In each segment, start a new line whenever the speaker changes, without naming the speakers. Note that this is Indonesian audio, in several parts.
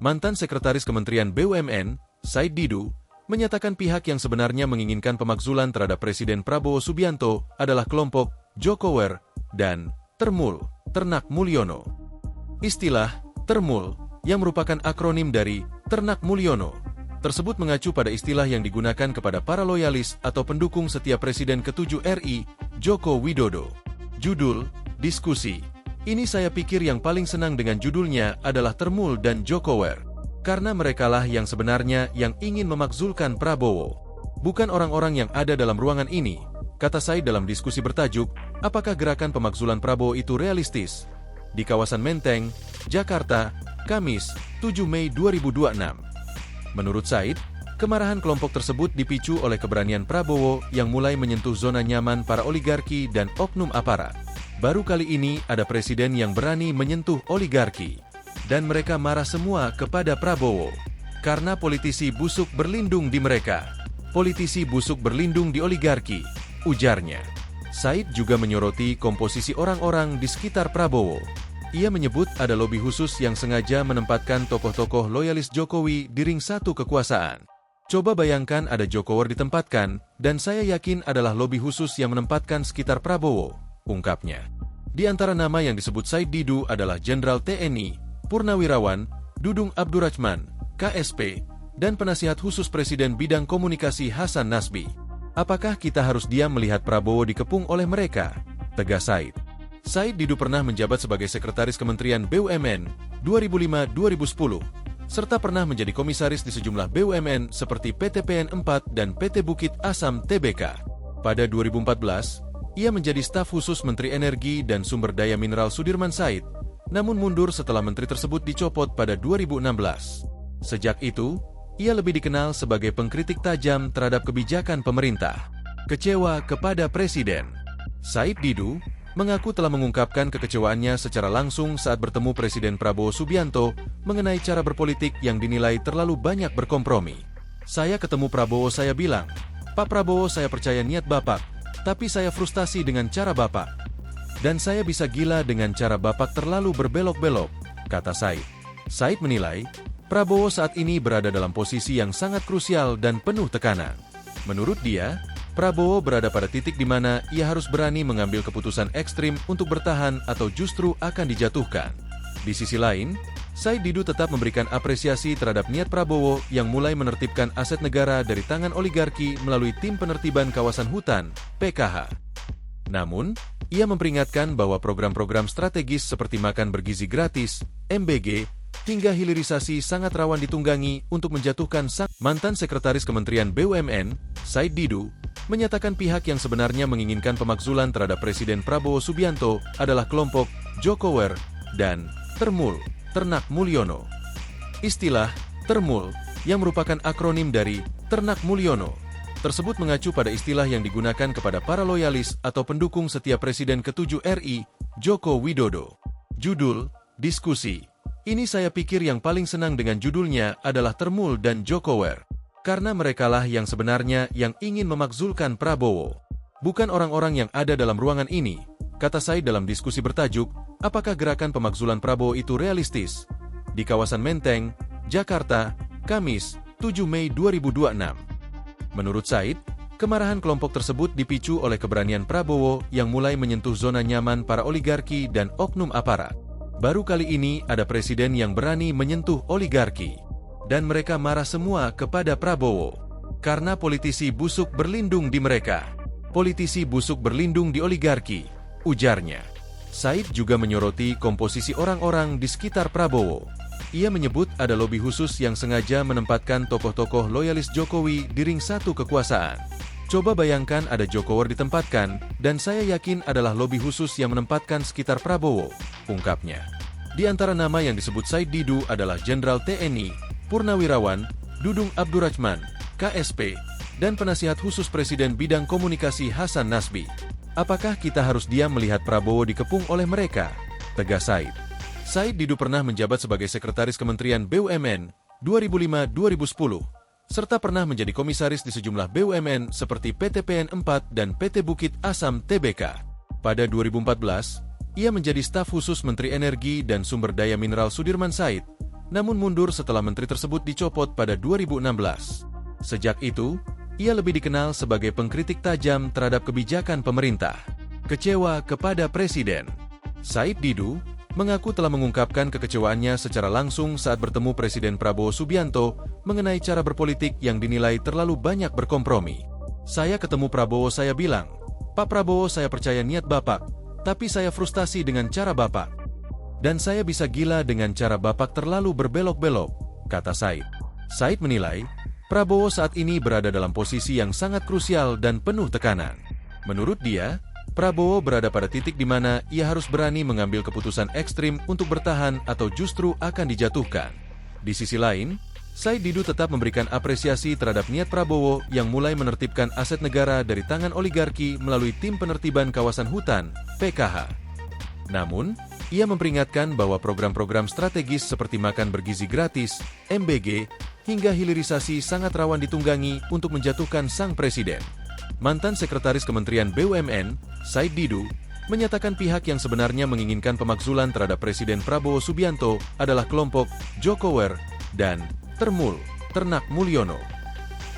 Mantan Sekretaris Kementerian BUMN, Said Didu, menyatakan pihak yang sebenarnya menginginkan pemakzulan terhadap Presiden Prabowo Subianto adalah kelompok Jokower dan Termul, Ternak Mulyono. Istilah Termul, yang merupakan akronim dari Ternak Mulyono, tersebut mengacu pada istilah yang digunakan kepada para loyalis atau pendukung setia Presiden ke-7 RI, Joko Widodo. Judul, diskusi. Ini saya pikir yang paling senang dengan judulnya adalah Termul dan Jokower. Karena merekalah yang sebenarnya yang ingin memakzulkan Prabowo. Bukan orang-orang yang ada dalam ruangan ini, kata Said dalam diskusi bertajuk, apakah gerakan pemakzulan Prabowo itu realistis? Di kawasan Menteng, Jakarta, Kamis, 7 Mei 2026. Menurut Said, kemarahan kelompok tersebut dipicu oleh keberanian Prabowo yang mulai menyentuh zona nyaman para oligarki dan oknum aparat. Baru kali ini ada presiden yang berani menyentuh oligarki. Dan mereka marah semua kepada Prabowo. Karena politisi busuk berlindung di mereka. Politisi busuk berlindung di oligarki, ujarnya. Said juga menyoroti komposisi orang-orang di sekitar Prabowo. Ia menyebut ada lobi khusus yang sengaja menempatkan tokoh-tokoh loyalis Jokowi di ring satu kekuasaan. Coba bayangkan ada Jokower ditempatkan, dan saya yakin adalah lobi khusus yang menempatkan sekitar Prabowo, ungkapnya. Di antara nama yang disebut Said Didu adalah Jenderal TNI, Purnawirawan, Dudung Abdurrahman, KSP, dan penasihat khusus Presiden bidang komunikasi Hasan Nasbi. Apakah kita harus diam melihat Prabowo dikepung oleh mereka? Tegas Said. Said Didu pernah menjabat sebagai Sekretaris Kementerian BUMN 2005-2010, serta pernah menjadi komisaris di sejumlah BUMN seperti PT PN 4 dan PT Bukit Asam Tbk. Pada 2014, ia menjadi staf khusus Menteri Energi dan Sumber Daya Mineral Sudirman Said, namun mundur setelah menteri tersebut dicopot pada 2016. Sejak itu, ia lebih dikenal sebagai pengkritik tajam terhadap kebijakan pemerintah. Kecewa kepada Presiden. Said Didu mengaku telah mengungkapkan kekecewaannya secara langsung saat bertemu Presiden Prabowo Subianto mengenai cara berpolitik yang dinilai terlalu banyak berkompromi. Saya ketemu Prabowo, saya bilang, Pak Prabowo, saya percaya niat Bapak, tapi saya frustasi dengan cara Bapak. Dan saya bisa gila dengan cara Bapak terlalu berbelok-belok, kata Said. Said menilai, Prabowo saat ini berada dalam posisi yang sangat krusial dan penuh tekanan. Menurut dia, Prabowo berada pada titik di mana ia harus berani mengambil keputusan ekstrim untuk bertahan atau justru akan dijatuhkan. Di sisi lain, Said Didu tetap memberikan apresiasi terhadap niat Prabowo yang mulai menertibkan aset negara dari tangan oligarki melalui tim penertiban kawasan hutan, PKH. Namun, ia memperingatkan bahwa program-program strategis seperti makan bergizi gratis, MBG, hingga hilirisasi sangat rawan ditunggangi untuk menjatuhkan sang mantan Sekretaris Kementerian BUMN, Said Didu, menyatakan pihak yang sebenarnya menginginkan pemakzulan terhadap Presiden Prabowo Subianto adalah kelompok Jokower dan Termul, Ternak Mulyono. Istilah Termul, yang merupakan akronim dari Ternak Mulyono, tersebut mengacu pada istilah yang digunakan kepada para loyalis atau pendukung setia Presiden ke-7 RI, Joko Widodo. Judul, diskusi. Ini saya pikir yang paling senang dengan judulnya adalah Termul dan Jokower. Karena merekalah yang sebenarnya yang ingin memakzulkan Prabowo. Bukan orang-orang yang ada dalam ruangan ini, kata Said dalam diskusi bertajuk, apakah gerakan pemakzulan Prabowo itu realistis? Di kawasan Menteng, Jakarta, Kamis, 7 Mei 2026. Menurut Said, kemarahan kelompok tersebut dipicu oleh keberanian Prabowo yang mulai menyentuh zona nyaman para oligarki dan oknum aparat. Baru kali ini ada presiden yang berani menyentuh oligarki. Dan mereka marah semua kepada Prabowo. Karena politisi busuk berlindung di mereka. Politisi busuk berlindung di oligarki, ujarnya. Said juga menyoroti komposisi orang-orang di sekitar Prabowo. Ia menyebut ada lobi khusus yang sengaja menempatkan tokoh-tokoh loyalis Jokowi di ring satu kekuasaan. Coba bayangkan ada Jokower ditempatkan, dan saya yakin adalah lobi khusus yang menempatkan sekitar Prabowo, ungkapnya. Di antara nama yang disebut Said Didu adalah Jenderal TNI, Purnawirawan, Dudung Abdurrahman, KSP, dan penasihat khusus Presiden bidang komunikasi Hasan Nasbi. Apakah kita harus diam melihat Prabowo dikepung oleh mereka? Tegas Said. Said Didu pernah menjabat sebagai Sekretaris Kementerian BUMN 2005-2010, serta pernah menjadi komisaris di sejumlah BUMN seperti PT PN 4 dan PT Bukit Asam Tbk. Pada 2014, ia menjadi staf khusus Menteri Energi dan Sumber Daya Mineral Sudirman Said, namun mundur setelah menteri tersebut dicopot pada 2016. Sejak itu, ia lebih dikenal sebagai pengkritik tajam terhadap kebijakan pemerintah. Kecewa kepada Presiden. Said Didu mengaku telah mengungkapkan kekecewaannya secara langsung saat bertemu Presiden Prabowo Subianto mengenai cara berpolitik yang dinilai terlalu banyak berkompromi. Saya ketemu Prabowo, saya bilang, "Pak Prabowo, saya percaya niat Bapak, tapi saya frustasi dengan cara Bapak. Dan saya bisa gila dengan cara Bapak terlalu berbelok-belok," kata Said. Said menilai, Prabowo saat ini berada dalam posisi yang sangat krusial dan penuh tekanan. Menurut dia, Prabowo berada pada titik di mana ia harus berani mengambil keputusan ekstrim untuk bertahan atau justru akan dijatuhkan. Di sisi lain, Said Didu tetap memberikan apresiasi terhadap niat Prabowo yang mulai menertibkan aset negara dari tangan oligarki melalui Tim Penertiban Kawasan Hutan, PKH. Namun, ia memperingatkan bahwa program-program strategis seperti makan bergizi gratis, MBG, hingga hilirisasi sangat rawan ditunggangi untuk menjatuhkan sang presiden. Mantan Sekretaris Kementerian BUMN, Said Didu, menyatakan pihak yang sebenarnya menginginkan pemakzulan terhadap Presiden Prabowo Subianto adalah kelompok Jokower dan Termul, Ternak Mulyono.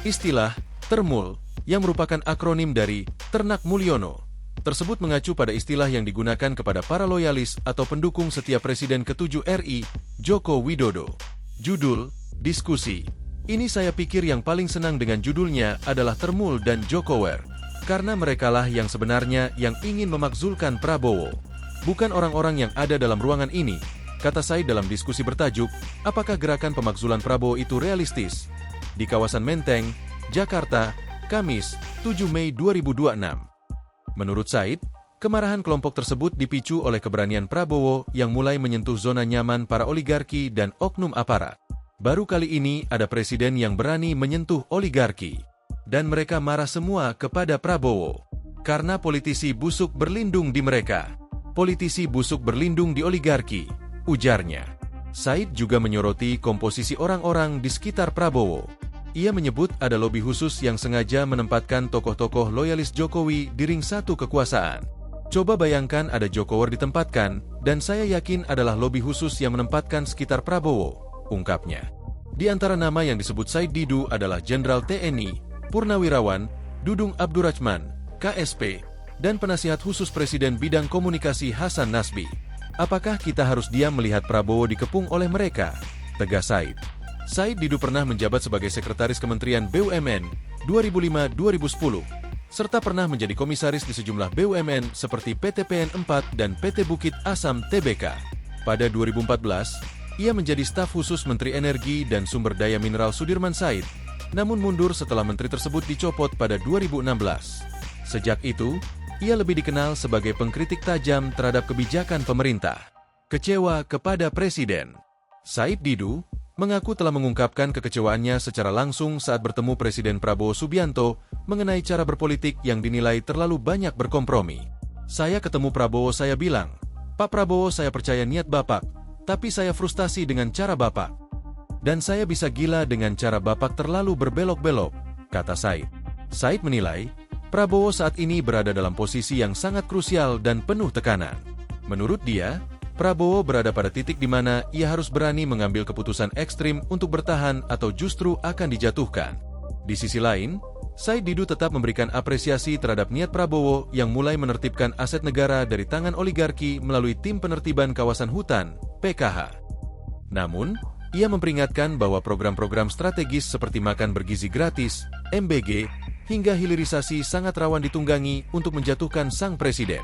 Istilah Termul, yang merupakan akronim dari Ternak Mulyono, tersebut mengacu pada istilah yang digunakan kepada para loyalis atau pendukung setiap Presiden ke-7 RI, Joko Widodo. Judul, diskusi. Ini saya pikir yang paling senang dengan judulnya adalah Termul dan Jokower, karena merekalah yang sebenarnya yang ingin memakzulkan Prabowo, bukan orang-orang yang ada dalam ruangan ini, kata Said dalam diskusi bertajuk, "Apakah gerakan pemakzulan Prabowo itu realistis?" di kawasan Menteng, Jakarta, Kamis, 7 Mei 2026. Menurut Said, kemarahan kelompok tersebut dipicu oleh keberanian Prabowo yang mulai menyentuh zona nyaman para oligarki dan oknum aparat. Baru kali ini ada presiden yang berani menyentuh oligarki. Dan mereka marah semua kepada Prabowo. Karena politisi busuk berlindung di mereka. Politisi busuk berlindung di oligarki, ujarnya. Said juga menyoroti komposisi orang-orang di sekitar Prabowo. Ia menyebut ada lobi khusus yang sengaja menempatkan tokoh-tokoh loyalis Jokowi di ring satu kekuasaan. Coba bayangkan ada Jokower ditempatkan, dan saya yakin adalah lobi khusus yang menempatkan sekitar Prabowo, ungkapnya. Di antara nama yang disebut Said Didu adalah Jenderal TNI, Purnawirawan, Dudung Abdurrahman, KSP, dan penasihat khusus Presiden bidang komunikasi Hasan Nasbi. Apakah kita harus diam melihat Prabowo dikepung oleh mereka? Tegas Said. Said Didu pernah menjabat sebagai Sekretaris Kementerian BUMN 2005-2010, serta pernah menjadi komisaris di sejumlah BUMN seperti PT PN 4 dan PT Bukit Asam Tbk. Pada 2014, ia menjadi staf khusus Menteri Energi dan Sumber Daya Mineral Sudirman Said, namun mundur setelah menteri tersebut dicopot pada 2016. Sejak itu, ia lebih dikenal sebagai pengkritik tajam terhadap kebijakan pemerintah. Kecewa kepada Presiden. Said Didu mengaku telah mengungkapkan kekecewaannya secara langsung saat bertemu Presiden Prabowo Subianto mengenai cara berpolitik yang dinilai terlalu banyak berkompromi. "Saya ketemu Prabowo, saya bilang, 'Pak Prabowo, saya percaya niat Bapak, tapi saya frustasi dengan cara Bapak. Dan saya bisa gila dengan cara Bapak terlalu berbelok-belok," kata Said. Said menilai, Prabowo saat ini berada dalam posisi yang sangat krusial dan penuh tekanan. Menurut dia, Prabowo berada pada titik di mana ia harus berani mengambil keputusan ekstrim untuk bertahan atau justru akan dijatuhkan. Di sisi lain, Said Didu tetap memberikan apresiasi terhadap niat Prabowo yang mulai menertibkan aset negara dari tangan oligarki melalui Tim Penertiban Kawasan Hutan, PKH. Namun, ia memperingatkan bahwa program-program strategis seperti makan bergizi gratis, MBG, hingga hilirisasi sangat rawan ditunggangi untuk menjatuhkan sang presiden.